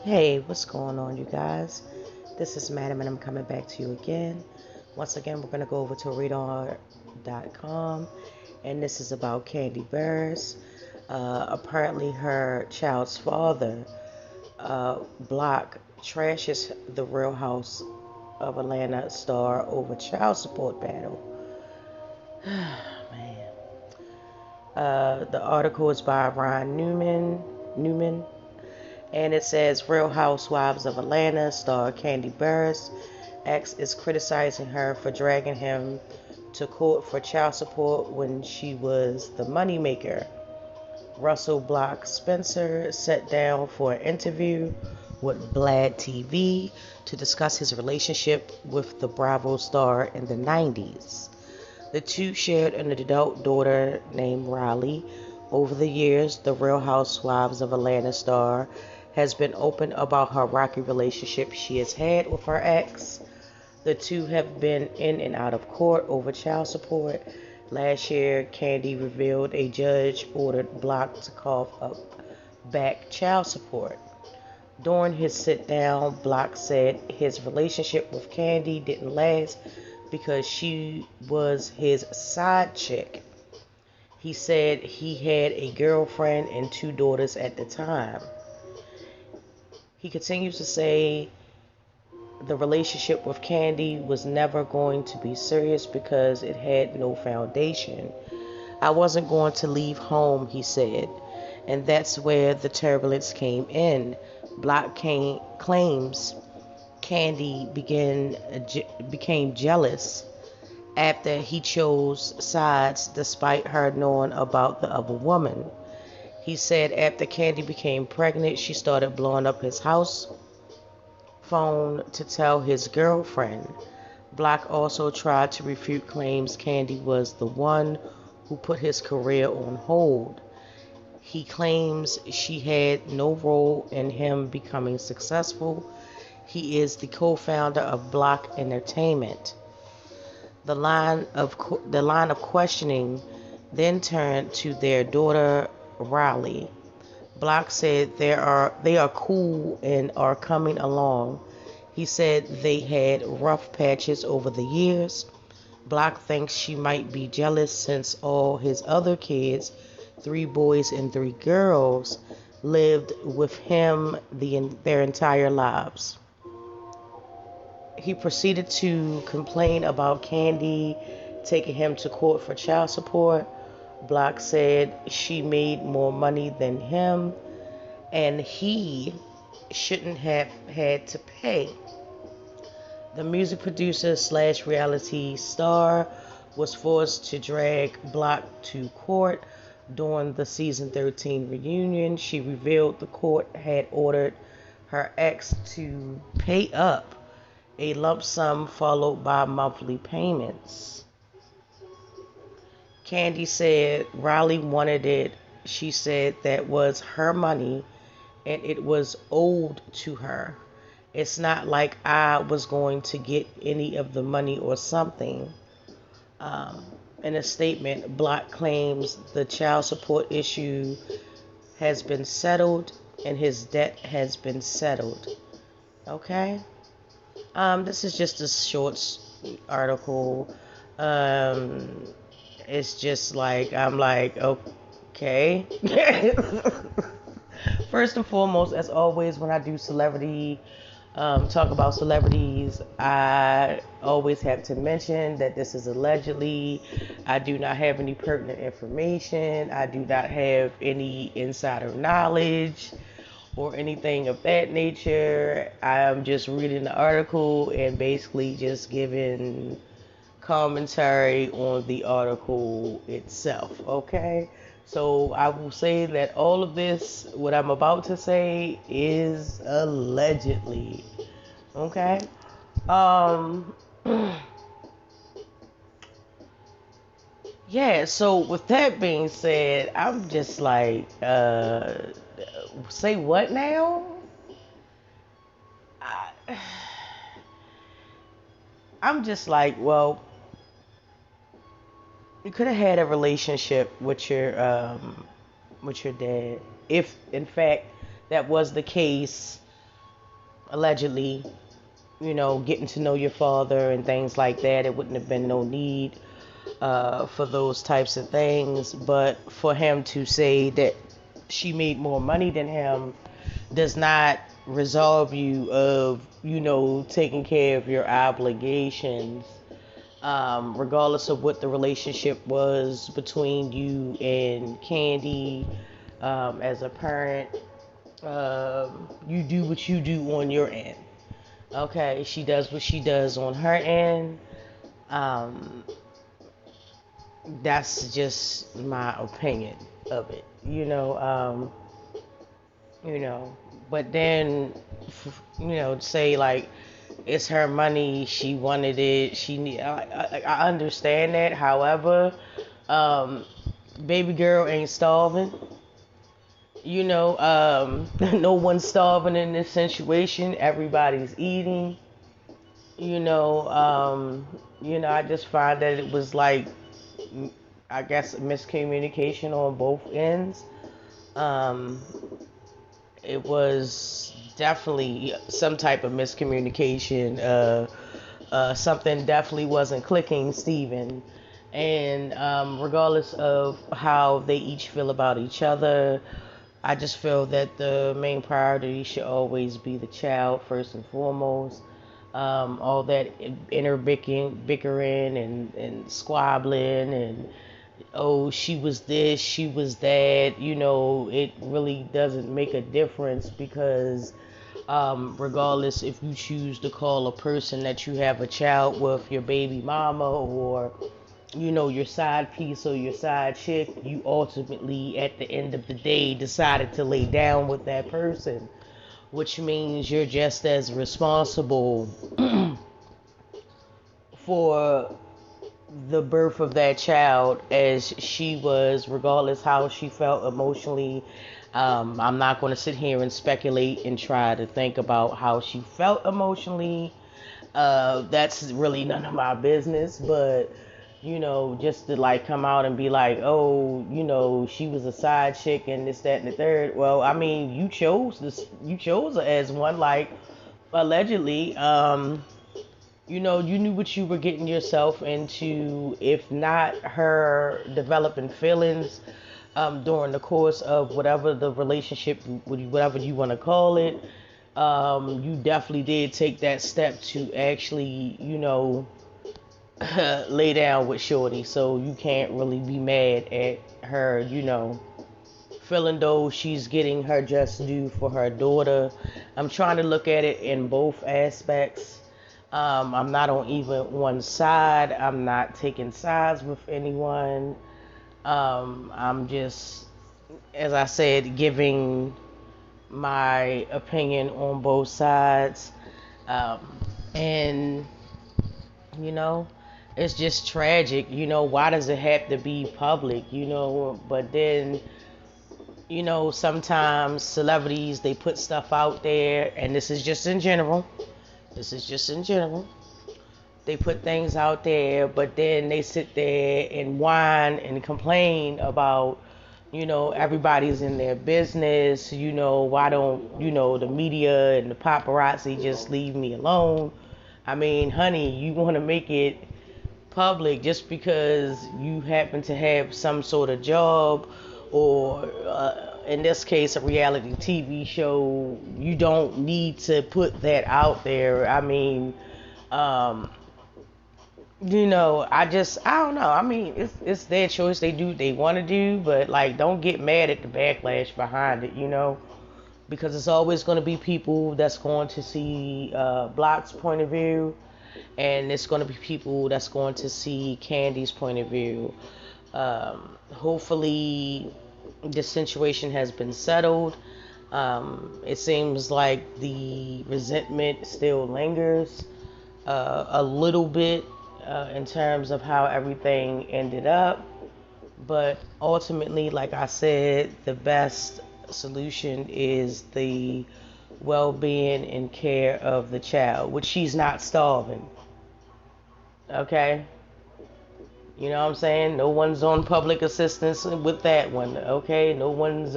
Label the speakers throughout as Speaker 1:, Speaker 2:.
Speaker 1: Hey, what's going on, you guys? This is Madam, and I'm coming back to you again. Once again, we're going to go over to referral.com, and this is about Kandi Burruss. Apparently, her child's father, Block, trashes the Real House of Atlanta star over child support battle. Man. The article is by Ron Newman, and it says Real Housewives of Atlanta star Kandi Burruss X is criticizing her for dragging him to court for child support when she was the moneymaker. Russell Block Spencer sat down for an interview with Blad TV to discuss his relationship with the Bravo star in the 90s. The two shared an adult daughter named Riley. Over the years, the Real Housewives of Atlanta star has been open about her rocky relationship she has had with her ex. The two have been in and out of court over child support. Last year, Kandi revealed a judge ordered Block to cough up back child support. During his sit down, Block said his relationship with Kandi didn't last because she was his side chick. He said he had a girlfriend and two daughters at the time. He continues to say the relationship with Kandi was never going to be serious because it had no foundation. I wasn't going to leave home, he said, and that's where the turbulence came in. Claims Kandi became jealous after he chose sides despite her knowing about the other woman. He said after Kandi became pregnant, she started blowing up his house phone to tell his girlfriend. Block also tried to refute claims Kandi was the one who put his career on hold. He claims she had no role in him becoming successful. He is the co-founder of Block Entertainment. The line of questioning then turned to their daughter Riley. Block said they are cool and are coming along. He said they had rough patches over the years. Block thinks she might be jealous since all his other kids, 3 boys and 3 girls, lived with him their entire lives. He proceeded to complain about Kandi taking him to court for child support. Block said she made more money than him and he shouldn't have had to pay. The music producer slash reality star was forced to drag Block to court during the season 13 reunion. She revealed the court had ordered her ex to pay up a lump sum followed by monthly payments. Kandi said Riley wanted it. She said that was her money and it was owed to her. It's not like I was going to get any of the money or something. Um, in a statement, Block claims the child support issue has been settled and his debt has been settled. Okay? This is just a short article. Um, it's just like, I'm like, okay. First and foremost, as always, when I do talk about celebrities, I always have to mention that this is allegedly. I do not have any pertinent information. I do not have any insider knowledge or anything of that nature. I am just reading the article and basically just giving commentary on the article itself, okay? So I will say that all of this, what I'm about to say, is allegedly, okay? Um, yeah, so with that being said, I'm just like, say what now? I, I'm just like, well, you could have had a relationship with your dad, if in fact that was the case. allegedly, getting to know your father and things like that, it wouldn't have been no need for those types of things. But for him to say that she made more money than him does not resolve you of, taking care of your obligations, regardless of what the relationship was between you and Kandi. As a parent, you do what you do on your end. Okay, she does what she does on her end. Um, that's just my opinion of it. You know. But then, say like it's her money, she wanted it, she need. I understand that. However, um, baby girl ain't starving. No one's starving in this situation. Everybody's eating. You know, um, I just find that it was like, I guess, miscommunication on both ends. Um, it was definitely some type of miscommunication. Something definitely wasn't clicking, Steven. And regardless of how they each feel about each other, I just feel that the main priority should always be the child first and foremost. All that inner bickering and squabbling and, oh, she was this, she was that, it really doesn't make a difference because regardless if you choose to call a person that you have a child with your baby mama or your side piece or your side chick, you ultimately at the end of the day decided to lay down with that person, which means you're just as responsible for the birth of that child as she was, regardless how she felt emotionally. I'm not going to sit here and speculate and try to think about how she felt emotionally. That's really none of my business, but just to like come out and be like, oh, she was a side chick and this, that, and the third. Well, I mean, you chose her as one, like, allegedly. You knew what you were getting yourself into. If not her developing feelings during the course of whatever the relationship, whatever you want to call it, you definitely did take that step to actually, lay down with Shorty. So you can't really be mad at her, feeling though she's getting her just due for her daughter. I'm trying to look at it in both aspects. I'm not on even one side. I'm not taking sides with anyone. I'm just, as I said, giving my opinion on both sides. Um, and, you know, it's just tragic. Why does it have to be public? But then, sometimes celebrities, they put stuff out there, and this is just in general. This is just in general. They put things out there, but then they sit there and whine and complain about, everybody's in their business. Why don't, the media and the paparazzi just leave me alone? I mean, honey, you want to make it public just because you happen to have some sort of job or, in this case, a reality TV show. You don't need to put that out there. I mean, I don't know. I mean, it's their choice. They do what they want to do, but like, don't get mad at the backlash behind it, because it's always going to be people that's going to see Block's point of view, and it's going to be people that's going to see Kandi's point of view. Hopefully, this situation has been settled. It seems like the resentment still lingers a little bit in terms of how everything ended up. But ultimately, like I said, the best solution is the well-being and care of the child, which she's not starving. Okay? You know what I'm saying? No one's on public assistance with that one. Okay? No one's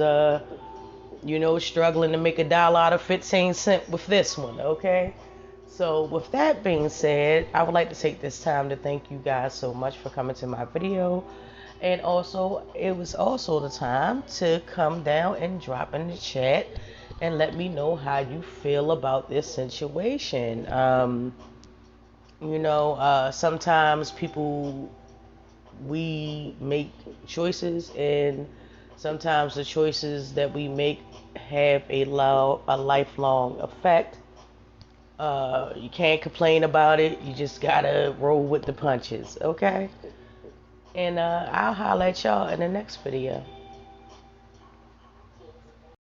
Speaker 1: struggling to make $1 out of 15 cents with this one, okay? So with that being said, I would like to take this time to thank you guys so much for coming to my video. And also, it was also the time to come down and drop in the chat and let me know how you feel about this situation. Sometimes we make choices, and sometimes the choices that we make have a lifelong effect. You can't complain about it. You just gotta roll with the punches, okay? And I'll holler at y'all in the next video.